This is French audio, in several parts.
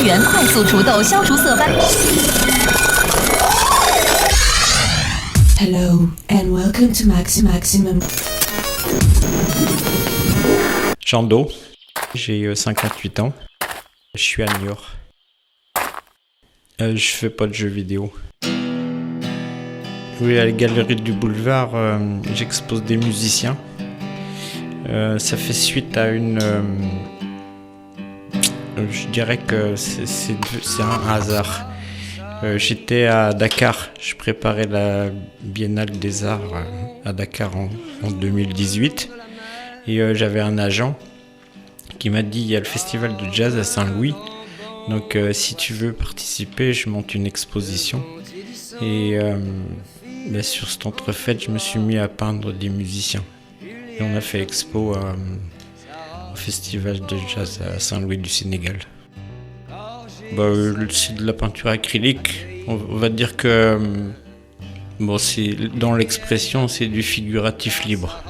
源快速除痘，消除色斑。Hello and welcome to Maximum. Jando, j'ai 58 ans, je suis à Niort. Je fais pas de jeux vidéo. Oui, à la galerie du boulevard, j'expose des musiciens. Ça fait suite à une... je dirais que c'est un hasard. J'étais à Dakar, je préparais la Biennale des Arts à Dakar en 2018. Et j'avais un agent qui m'a dit il y a le festival de jazz à Saint-Louis. Donc si tu veux participer, je monte une exposition. Et sur cette entrefaite, je me suis mis à peindre des musiciens. Et on a fait expo au festival de jazz à Saint-Louis du Sénégal. C'est de la peinture acrylique. On va dire que c'est, dans l'expression, c'est du figuratif libre.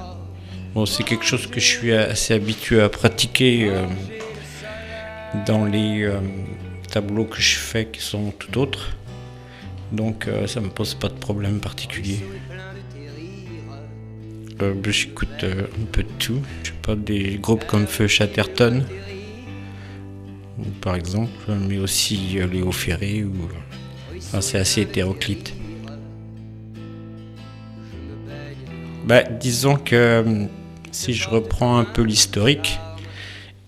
C'est quelque chose que je suis assez habitué à pratiquer dans les tableaux que je fais qui sont tout autres. Donc ça me pose pas de problème particulier. J'écoute un peu de tout. Je sais pas, des groupes comme Feu Chatterton, par exemple, mais aussi Léo Ferré. C'est assez hétéroclite. Disons que si je reprends un peu l'historique,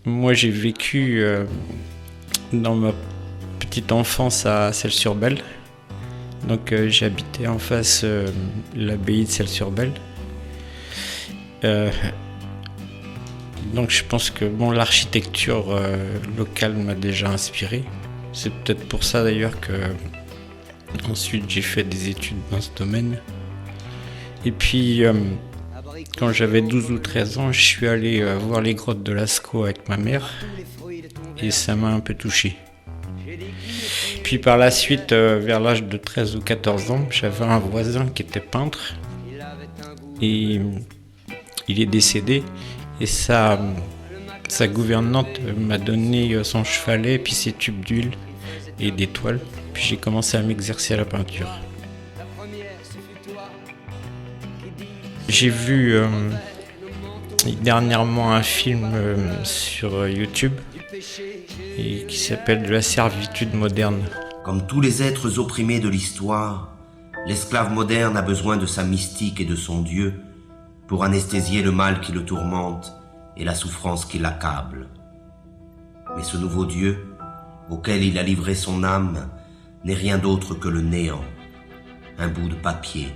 moi j'ai vécu dans ma petite enfance à Celles-sur-Belle. Donc j'habitais en face de l'abbaye de Celles-sur-Belle. Donc je pense que l'architecture locale m'a déjà inspiré. C'est peut-être pour ça d'ailleurs que ensuite j'ai fait des études dans ce domaine. Et puis quand j'avais 12 ou 13 ans, je suis allé voir les grottes de Lascaux avec ma mère. Et ça m'a un peu touché. Puis par la suite, vers l'âge de 13 ou 14 ans, j'avais un voisin qui était peintre. Et il est décédé. Et sa gouvernante m'a donné son chevalet, puis ses tubes d'huile et des toiles. Puis j'ai commencé à m'exercer à la peinture. J'ai vu dernièrement un film sur YouTube qui s'appelle « La servitude moderne ». Comme tous les êtres opprimés de l'histoire, l'esclave moderne a besoin de sa mystique et de son Dieu pour anesthésier le mal qui le tourmente et la souffrance qui l'accable. Mais ce nouveau Dieu, auquel il a livré son âme, n'est rien d'autre que le néant, un bout de papier,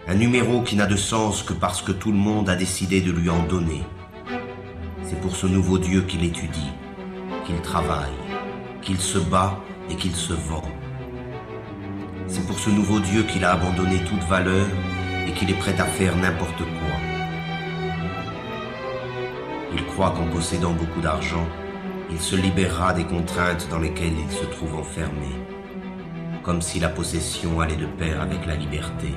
un numéro qui n'a de sens que parce que tout le monde a décidé de lui en donner. C'est pour ce nouveau Dieu qu'il étudie, qu'il travaille, qu'il se bat et qu'il se vend. C'est pour ce nouveau Dieu qu'il a abandonné toute valeur et qu'il est prêt à faire n'importe quoi. Il croit qu'en possédant beaucoup d'argent, il se libérera des contraintes dans lesquelles il se trouve enfermé, comme si la possession allait de pair avec la liberté.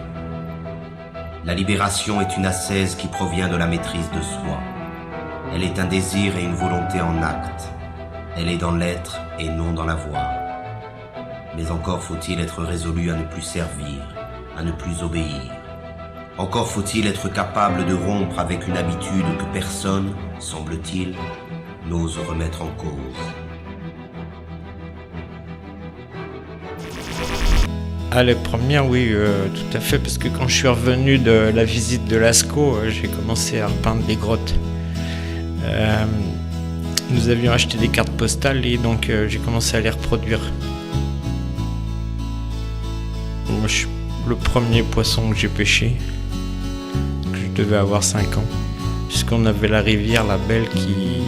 La libération est une ascèse qui provient de la maîtrise de soi. Elle est un désir et une volonté en acte. Elle est dans l'être et non dans l'avoir. Mais encore faut-il être résolu à ne plus servir, à ne plus obéir. Encore faut-il être capable de rompre avec une habitude que personne, semble-t-il, n'ose remettre en cause. Les premières, oui, tout à fait, parce que quand je suis revenu de la visite de Lascaux, j'ai commencé à repeindre les grottes. Nous avions acheté des cartes postales et donc j'ai commencé à les reproduire. Moi, je suis le premier poisson que j'ai pêché, que je devais avoir 5 ans, puisqu'on avait la rivière, la Belle, qui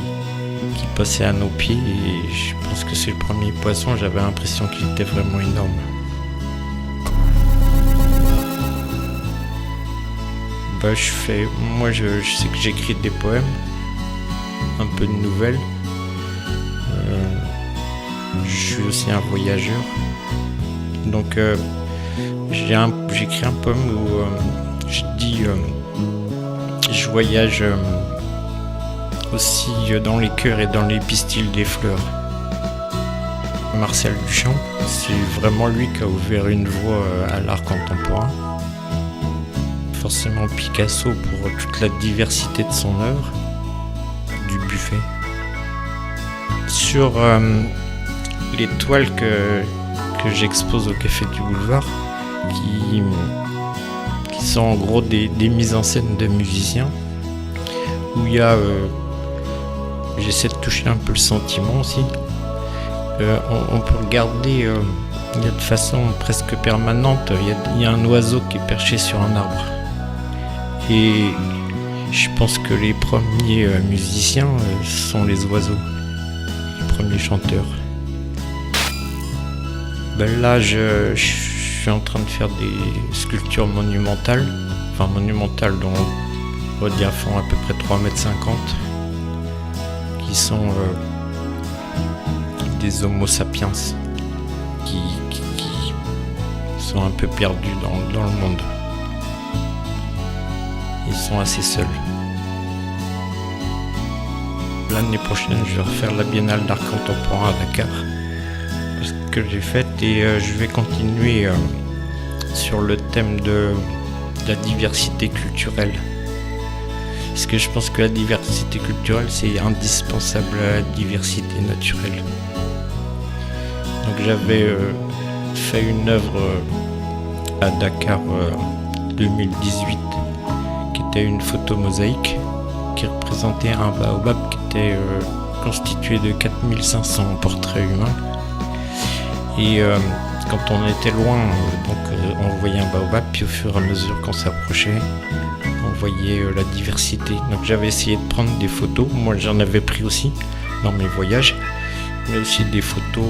passait à nos pieds, et je pense que c'est le premier poisson, j'avais l'impression qu'il était vraiment énorme. Je sais que j'écris des poèmes, un peu de nouvelles. Je suis aussi un voyageur. Donc j'écris un poème où je dis je voyage aussi dans les cœurs et dans les pistils des fleurs. Marcel Duchamp. C'est vraiment lui qui a ouvert une voie à l'art contemporain. Forcément Picasso pour toute la diversité de son œuvre, du buffet. Sur les toiles que j'expose au Café du Boulevard, qui sont en gros des mises en scène de musiciens, où il y a j'essaie de toucher un peu le sentiment aussi. On peut regarder il y a de façon presque permanente, il y a un oiseau qui est perché sur un arbre. Et je pense que les premiers musiciens sont les oiseaux, les premiers chanteurs. Là, je suis en train de faire des sculptures monumentales, dont au diaphane à peu près 3,50 m, qui sont des homo sapiens qui sont un peu perdus dans le monde. Ils sont assez seuls. L'année prochaine, je vais refaire la Biennale d'art contemporain à Dakar, ce que j'ai fait, et je vais continuer sur le thème de la diversité culturelle. Parce que je pense que la diversité culturelle, c'est indispensable à la diversité naturelle. Donc j'avais fait une œuvre à Dakar 2018, qui était une photo mosaïque, qui représentait un baobab qui était constitué de 4500 portraits humains. Et quand on était loin, on voyait un baobab, puis au fur et à mesure qu'on s'approchait, on voyait la diversité. Donc j'avais essayé de prendre des photos, moi j'en avais pris aussi dans mes voyages, mais aussi des photos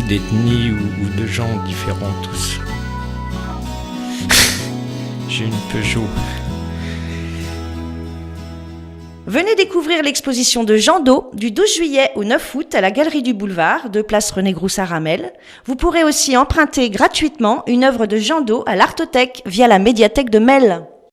d'ethnies ou de gens différents tous. J'ai une Peugeot. Venez découvrir l'exposition de Jean Do du 12 juillet au 9 août à la Galerie du Boulevard de place René Groux à Ramel. Vous pourrez aussi emprunter gratuitement une œuvre de Jean Do à l'Artothèque via la médiathèque de Melle.